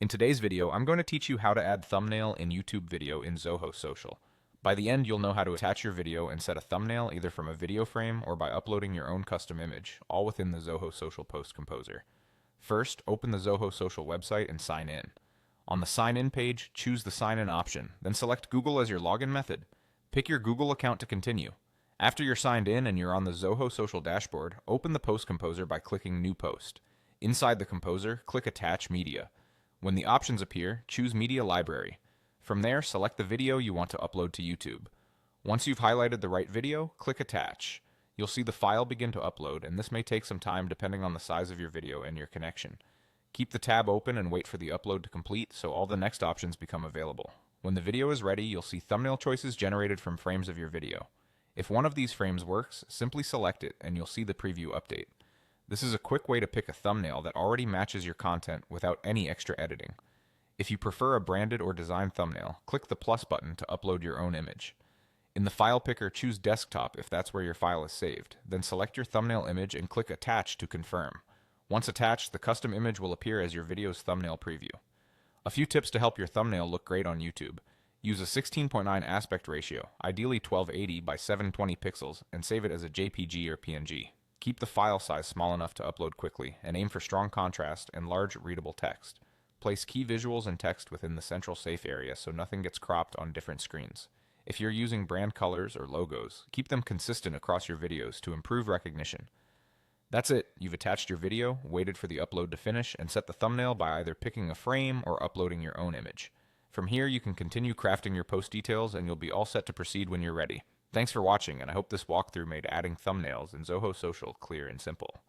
In today's video, I'm going to teach you how to add thumbnail in YouTube video in Zoho Social. By the end, you'll know how to attach your video and set a thumbnail either from a video frame or by uploading your own custom image, all within the Zoho Social Post Composer. First, open the Zoho Social website and sign in. On the Sign In page, choose the Sign In option, then select Google as your login method. Pick your Google account to continue. After you're signed in and you're on the Zoho Social dashboard, open the Post Composer by clicking New Post. Inside the Composer, click Attach Media. When the options appear, choose Media Library. From there, select the video you want to upload to YouTube. Once you've highlighted the right video, click Attach. You'll see the file begin to upload, and this may take some time depending on the size of your video and your connection. Keep the tab open and wait for the upload to complete so all the next options become available. When the video is ready, you'll see thumbnail choices generated from frames of your video. If one of these frames works, simply select it and you'll see the preview update. This is a quick way to pick a thumbnail that already matches your content without any extra editing. If you prefer a branded or designed thumbnail, click the plus button to upload your own image. In the file picker, choose desktop if that's where your file is saved. Then select your thumbnail image and click attach to confirm. Once attached, the custom image will appear as your video's thumbnail preview. A few tips to help your thumbnail look great on YouTube. Use a 16:9 aspect ratio, ideally 1280 by 720 pixels, and save it as a JPG or PNG. Keep the file size small enough to upload quickly, and aim for strong contrast and large readable text. Place key visuals and text within the central safe area so nothing gets cropped on different screens. If you're using brand colors or logos, keep them consistent across your videos to improve recognition. That's it. You've attached your video, waited for the upload to finish, and set the thumbnail by either picking a frame or uploading your own image. From here, you can continue crafting your post details and you'll be all set to proceed when you're ready. Thanks for watching, and I hope this walkthrough made adding thumbnails in Zoho Social clear and simple.